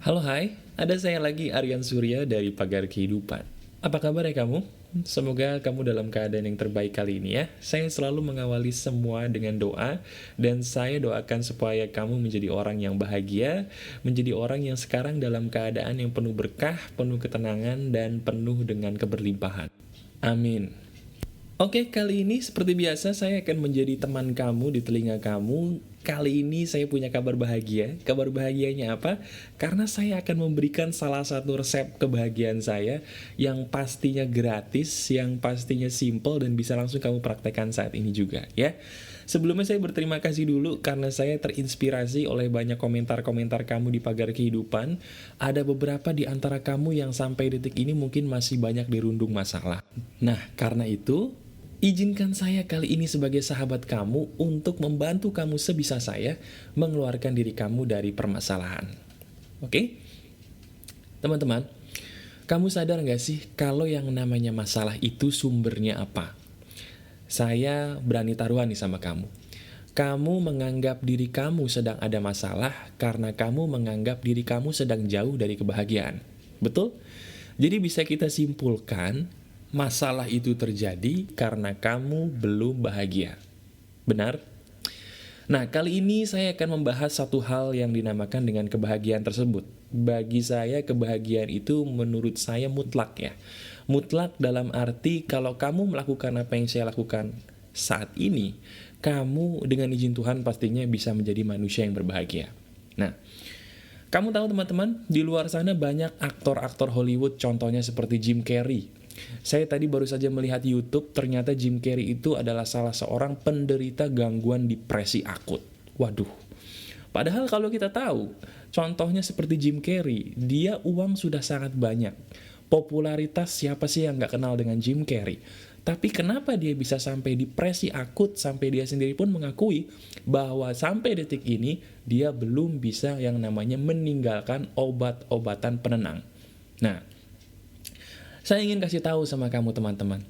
Halo hai, ada saya lagi Aryan Surya dari Pagar Kehidupan. Apa kabar ya kamu? Semoga kamu dalam keadaan yang terbaik kali ini ya. Saya selalu mengawali semua dengan doa, dan saya doakan supaya kamu menjadi orang yang bahagia, menjadi orang yang sekarang dalam keadaan yang penuh berkah, penuh ketenangan, dan penuh dengan keberlimpahan. Amin. Oke, kali ini seperti biasa saya akan menjadi teman kamu di telinga kamu. Kali ini saya punya kabar bahagia. Kabar bahagianya apa? Karena saya akan memberikan salah satu resep kebahagiaan saya yang pastinya gratis, yang pastinya simple dan bisa langsung kamu praktekkan saat ini juga ya. Sebelumnya saya berterima kasih dulu karena saya terinspirasi oleh banyak komentar-komentar kamu di Pagar Kehidupan. Ada beberapa di antara kamu yang sampai detik ini mungkin masih banyak dirundung masalah. Nah, karena itu izinkan saya kali ini sebagai sahabat kamu untuk membantu kamu sebisa saya mengeluarkan diri kamu dari permasalahan. Oke? Teman-teman, kamu sadar nggak sih kalau yang namanya masalah itu sumbernya apa? Saya berani taruhan nih sama kamu. Kamu menganggap diri kamu sedang ada masalah karena kamu menganggap diri kamu sedang jauh dari kebahagiaan. Betul? Jadi bisa kita simpulkan, masalah itu terjadi karena kamu belum bahagia. Benar? Nah, kali ini saya akan membahas satu hal yang dinamakan dengan kebahagiaan tersebut. Bagi saya, kebahagiaan itu menurut saya mutlak ya. Mutlak dalam arti kalau kamu melakukan apa yang saya lakukan saat ini, kamu dengan izin Tuhan pastinya bisa menjadi manusia yang berbahagia. Nah, kamu tahu teman-teman, di luar sana banyak aktor-aktor Hollywood, contohnya seperti Jim Carrey. Saya tadi baru saja melihat YouTube, ternyata Jim Carrey itu adalah salah seorang penderita gangguan depresi akut. Waduh. Padahal kalau kita tahu, contohnya seperti Jim Carrey, dia uang sudah sangat banyak. Popularitas siapa sih yang nggak kenal dengan Jim Carrey? Tapi kenapa dia bisa sampai depresi akut, sampai dia sendiri pun mengakui bahwa sampai detik ini dia belum bisa yang namanya meninggalkan obat-obatan penenang. Nah, saya ingin kasih tahu sama kamu teman-teman,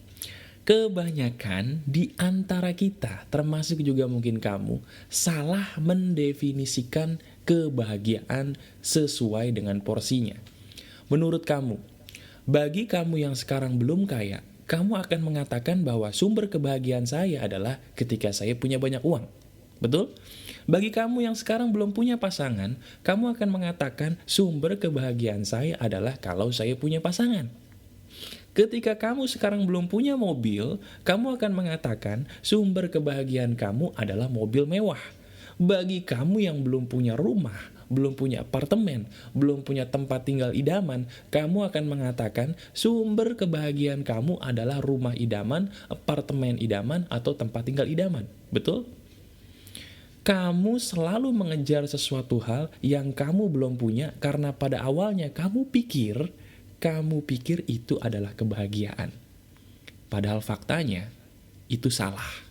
kebanyakan di antara kita, termasuk juga mungkin kamu, salah mendefinisikan kebahagiaan sesuai dengan porsinya. Menurut kamu, bagi kamu yang sekarang belum kaya, kamu akan mengatakan bahwa sumber kebahagiaan saya adalah ketika saya punya banyak uang. Betul? Bagi kamu yang sekarang belum punya pasangan, kamu akan mengatakan sumber kebahagiaan saya adalah kalau saya punya pasangan. Ketika kamu sekarang belum punya mobil, kamu akan mengatakan sumber kebahagiaan kamu adalah mobil mewah. Bagi kamu yang belum punya rumah, belum punya apartemen, belum punya tempat tinggal idaman, kamu akan mengatakan sumber kebahagiaan kamu adalah rumah idaman, apartemen idaman, atau tempat tinggal idaman. Betul? Kamu selalu mengejar sesuatu hal yang kamu belum punya karena pada awalnya kamu pikir itu adalah kebahagiaan. Padahal faktanya itu salah.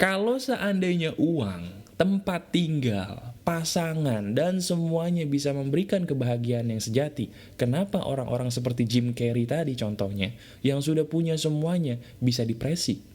Kalau seandainya uang, tempat tinggal, pasangan, dan semuanya bisa memberikan kebahagiaan yang sejati, kenapa orang-orang seperti Jim Carrey tadi contohnya, yang sudah punya semuanya, bisa depresi?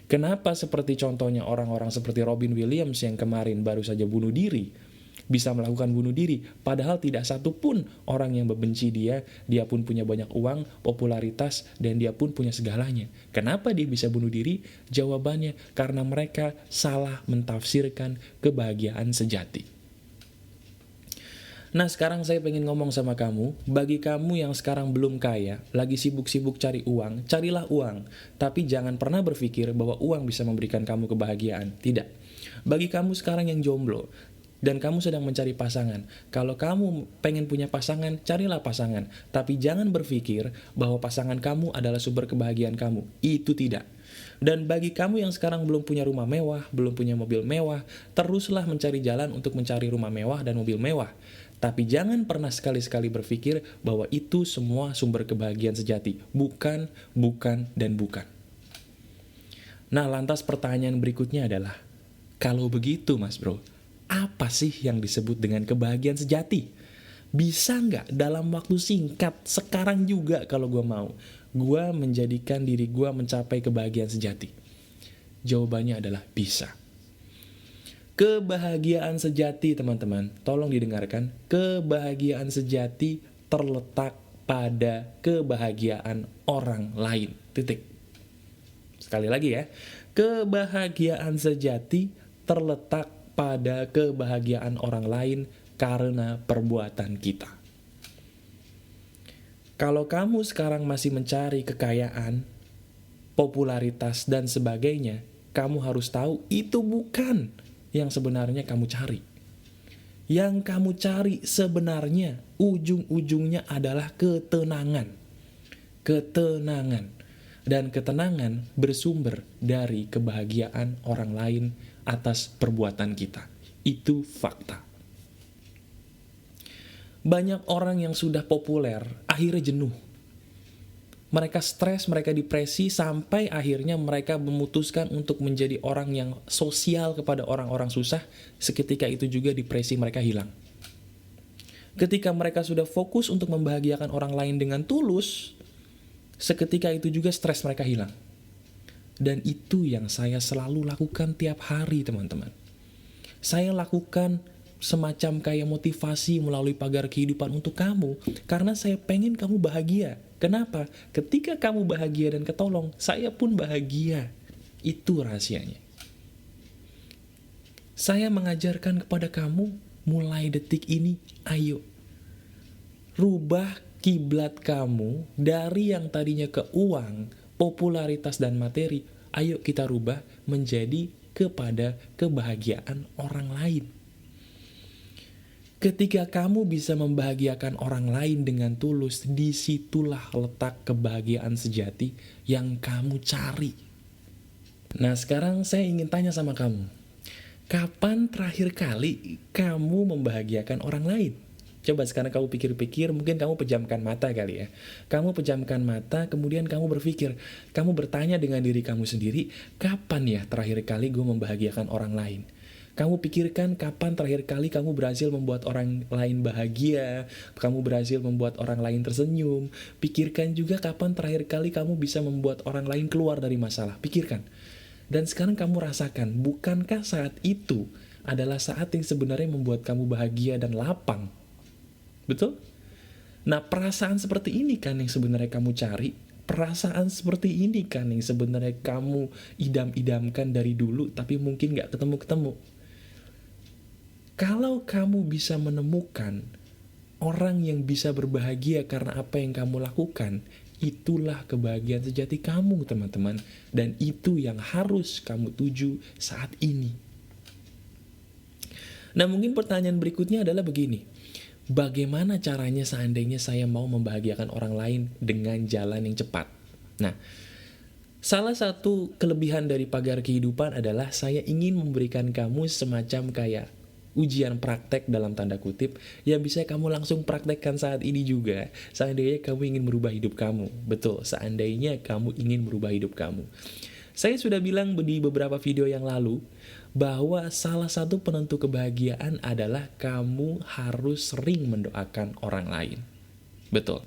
Kenapa seperti contohnya orang-orang seperti Robin Williams yang kemarin baru saja bunuh diri, bisa melakukan bunuh diri, padahal tidak satu pun orang yang membenci dia pun punya banyak uang, popularitas, dan dia pun punya segalanya. Kenapa dia bisa bunuh diri? Jawabannya, karena mereka salah mentafsirkan kebahagiaan sejati. Nah, sekarang saya pengen ngomong sama kamu, bagi kamu yang sekarang belum kaya, lagi sibuk-sibuk cari uang, carilah uang, tapi jangan pernah berpikir bahwa uang bisa memberikan kamu kebahagiaan. Tidak. Bagi kamu sekarang yang jomblo, dan kamu sedang mencari pasangan, kalau kamu pengen punya pasangan, carilah pasangan. Tapi jangan berpikir bahwa pasangan kamu adalah sumber kebahagiaan kamu. Itu tidak. Dan bagi kamu yang sekarang belum punya rumah mewah, belum punya mobil mewah, teruslah mencari jalan untuk mencari rumah mewah dan mobil mewah. Tapi jangan pernah sekali-sekali berpikir bahwa itu semua sumber kebahagiaan sejati. Bukan, bukan, dan bukan. Nah, lantas pertanyaan berikutnya adalah, kalau begitu mas bro, apa sih yang disebut dengan kebahagiaan sejati? Bisa nggak dalam waktu singkat, sekarang juga kalau gue mau, gue menjadikan diri gue mencapai kebahagiaan sejati? Jawabannya adalah bisa. Kebahagiaan sejati, teman-teman, tolong didengarkan. Kebahagiaan sejati terletak pada kebahagiaan orang lain. Titik. Sekali lagi ya. Kebahagiaan sejati terletak pada kebahagiaan orang lain karena perbuatan kita. Kalau kamu sekarang masih mencari kekayaan, popularitas, dan sebagainya, kamu harus tahu itu bukan yang sebenarnya kamu cari. Yang kamu cari sebenarnya ujung-ujungnya adalah ketenangan. Ketenangan. Dan ketenangan bersumber dari kebahagiaan orang lain atas perbuatan kita. Itu fakta. Banyak orang yang sudah populer akhirnya jenuh. Mereka stres, mereka depresi, sampai akhirnya mereka memutuskan untuk menjadi orang yang sosial kepada orang-orang susah. Seketika itu juga depresi mereka hilang. Ketika mereka sudah fokus untuk membahagiakan orang lain dengan tulus, seketika itu juga stres mereka hilang. Dan itu yang saya selalu lakukan tiap hari, teman-teman. Saya lakukan semacam kayak motivasi melalui pagar kehidupan untuk kamu, karena saya pengen kamu bahagia. Kenapa? Ketika kamu bahagia dan ketolong, saya pun bahagia. Itu rahasianya. Saya mengajarkan kepada kamu, mulai detik ini, ayo. Rubah kiblat kamu dari yang tadinya ke uang, popularitas, dan materi. Ayo kita rubah menjadi kepada kebahagiaan orang lain. Ketika kamu bisa membahagiakan orang lain dengan tulus, disitulah letak kebahagiaan sejati yang kamu cari. Nah, sekarang saya ingin tanya sama kamu. Kapan terakhir kali kamu membahagiakan orang lain? Coba sekarang kamu pikir-pikir, mungkin kamu pejamkan mata kali ya. Kamu pejamkan mata, kemudian kamu berpikir, kamu bertanya dengan diri kamu sendiri, kapan ya terakhir kali gue membahagiakan orang lain? Kamu pikirkan kapan terakhir kali kamu berhasil membuat orang lain bahagia, kamu berhasil membuat orang lain tersenyum. Pikirkan juga kapan terakhir kali kamu bisa membuat orang lain keluar dari masalah. Pikirkan. Dan sekarang kamu rasakan, bukankah saat itu adalah saat yang sebenarnya membuat kamu bahagia dan lapang? Betul? Nah, perasaan seperti ini kan yang sebenarnya kamu cari. Perasaan seperti ini kan yang sebenarnya kamu idam-idamkan dari dulu, tapi mungkin gak ketemu-ketemu. Kalau kamu bisa menemukan orang yang bisa berbahagia karena apa yang kamu lakukan, itulah kebahagiaan sejati kamu, teman-teman. Dan itu yang harus kamu tuju saat ini. Nah, mungkin pertanyaan berikutnya adalah begini. Bagaimana caranya seandainya saya mau membahagiakan orang lain dengan jalan yang cepat? Nah, salah satu kelebihan dari pagar kehidupan adalah saya ingin memberikan kamu semacam kayak ujian praktek dalam tanda kutip yang bisa kamu langsung praktekkan saat ini juga. Seandainya kamu ingin merubah hidup kamu. Betul, seandainya kamu ingin merubah hidup kamu. Saya sudah bilang di beberapa video yang lalu bahwa salah satu penentu kebahagiaan adalah kamu harus sering mendoakan orang lain. Betul.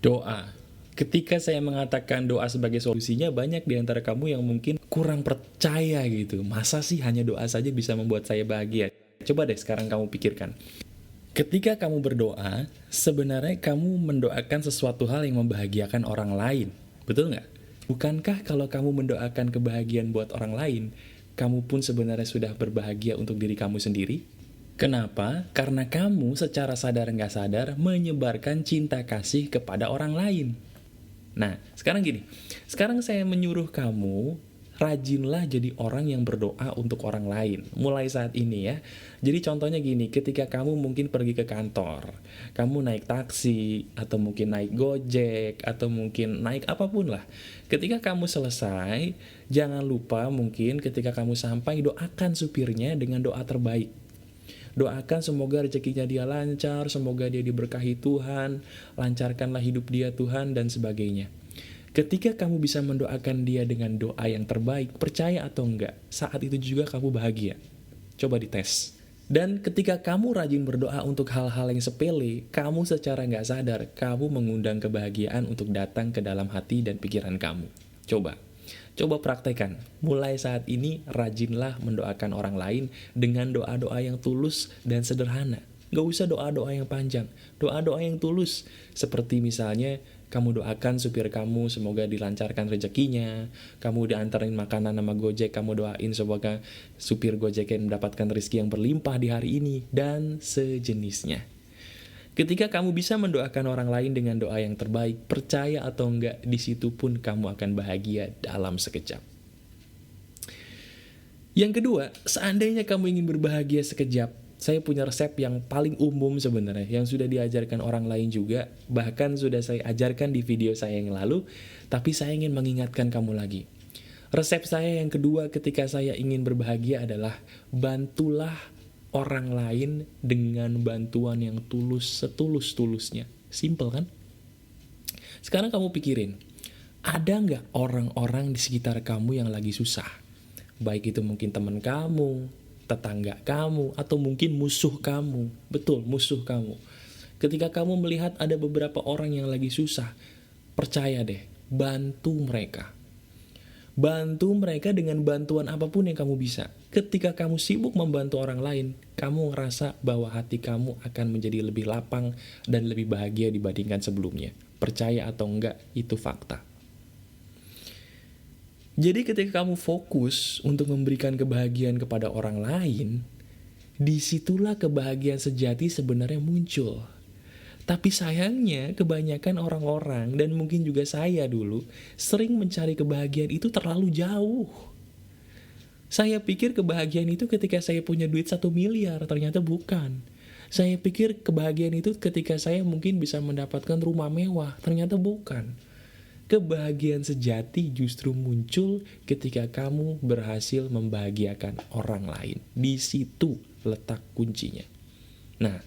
Doa. Ketika saya mengatakan doa sebagai solusinya, banyak di antara kamu yang mungkin kurang percaya gitu. Masa sih hanya doa saja bisa membuat saya bahagia? Coba deh sekarang kamu pikirkan. Ketika kamu berdoa, sebenarnya kamu mendoakan sesuatu hal yang membahagiakan orang lain. Betul nggak? Bukankah kalau kamu mendoakan kebahagiaan buat orang lain, kamu pun sebenarnya sudah berbahagia untuk diri kamu sendiri? Kenapa? Karena kamu secara sadar nggak sadar menyebarkan cinta kasih kepada orang lain. Nah, sekarang gini. Sekarang saya menyuruh kamu, rajinlah jadi orang yang berdoa untuk orang lain. Mulai saat ini ya. Jadi contohnya gini, ketika kamu mungkin pergi ke kantor, kamu naik taksi, atau mungkin naik gojek, atau mungkin naik apapun lah. Ketika kamu selesai, jangan lupa mungkin ketika kamu sampai, doakan supirnya dengan doa terbaik. Doakan semoga rezekinya dia lancar, semoga dia diberkahi Tuhan, lancarkanlah hidup dia Tuhan, dan sebagainya. Ketika kamu bisa mendoakan dia dengan doa yang terbaik, percaya atau enggak, saat itu juga kamu bahagia. Coba dites. Dan ketika kamu rajin berdoa untuk hal-hal yang sepele, kamu secara nggak sadar, kamu mengundang kebahagiaan untuk datang ke dalam hati dan pikiran kamu. Coba. Coba praktekkan, mulai saat ini rajinlah mendoakan orang lain dengan doa-doa yang tulus dan sederhana. Gak usah doa-doa yang panjang, doa-doa yang tulus. Seperti misalnya, kamu doakan supir kamu semoga dilancarkan rezekinya, kamu diantarin makanan sama Gojek, kamu doain semoga supir Gojek yang mendapatkan rezeki yang berlimpah di hari ini, dan sejenisnya. Ketika kamu bisa mendoakan orang lain dengan doa yang terbaik, percaya atau enggak, di situ pun kamu akan bahagia dalam sekejap. Yang kedua, seandainya kamu ingin berbahagia sekejap, saya punya resep yang paling umum sebenarnya, yang sudah diajarkan orang lain juga, bahkan sudah saya ajarkan di video saya yang lalu, tapi saya ingin mengingatkan kamu lagi. Resep saya yang kedua ketika saya ingin berbahagia adalah bantulah orang lain dengan bantuan yang tulus, setulus-tulusnya. Simple kan? Sekarang kamu pikirin, ada nggak orang-orang di sekitar kamu yang lagi susah? Baik itu mungkin teman kamu, tetangga kamu, atau mungkin musuh kamu. Betul, musuh kamu. Ketika kamu melihat ada beberapa orang yang lagi susah, percaya deh, bantu mereka. Bantu mereka dengan bantuan apapun yang kamu bisa. Ketika kamu sibuk membantu orang lain, kamu ngerasa bahwa hati kamu akan menjadi lebih lapang dan lebih bahagia dibandingkan sebelumnya. Percaya atau enggak, itu fakta. Jadi ketika kamu fokus untuk memberikan kebahagiaan kepada orang lain, disitulah kebahagiaan sejati sebenarnya muncul. Tapi sayangnya kebanyakan orang-orang, dan mungkin juga saya dulu, sering mencari kebahagiaan itu terlalu jauh. Saya pikir kebahagiaan itu ketika saya punya duit 1 miliar, ternyata bukan. Saya pikir kebahagiaan itu ketika saya mungkin bisa mendapatkan rumah mewah, ternyata bukan. Kebahagiaan sejati justru muncul ketika kamu berhasil membahagiakan orang lain. Di situ letak kuncinya. Nah,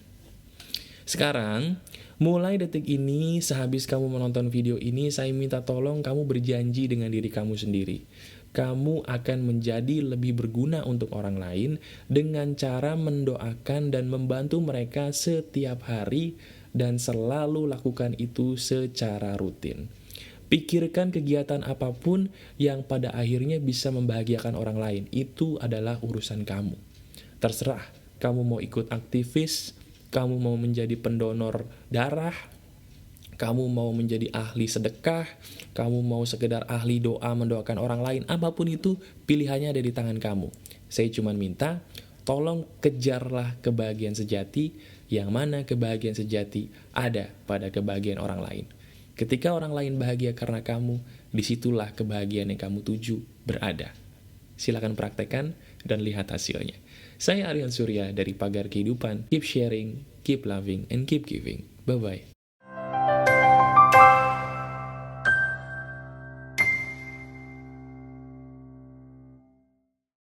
sekarang, mulai detik ini, sehabis kamu menonton video ini, saya minta tolong kamu berjanji dengan diri kamu sendiri. Kamu akan menjadi lebih berguna untuk orang lain dengan cara mendoakan dan membantu mereka setiap hari, dan selalu lakukan itu secara rutin. Pikirkan kegiatan apapun yang pada akhirnya bisa membahagiakan orang lain. Itu adalah urusan kamu. Terserah, kamu mau ikut aktivis, kamu mau menjadi pendonor darah, kamu mau menjadi ahli sedekah, kamu mau sekedar ahli doa mendoakan orang lain, apapun itu pilihannya ada di tangan kamu. Saya cuma minta, tolong kejarlah kebahagiaan sejati, yang mana kebahagiaan sejati ada pada kebahagiaan orang lain. Ketika orang lain bahagia karena kamu, disitulah kebahagiaan yang kamu tuju berada. Silakan praktekkan dan lihat hasilnya. Saya Aryan Surya dari Pagar Kehidupan. Keep sharing, keep loving, and keep giving. Bye-bye.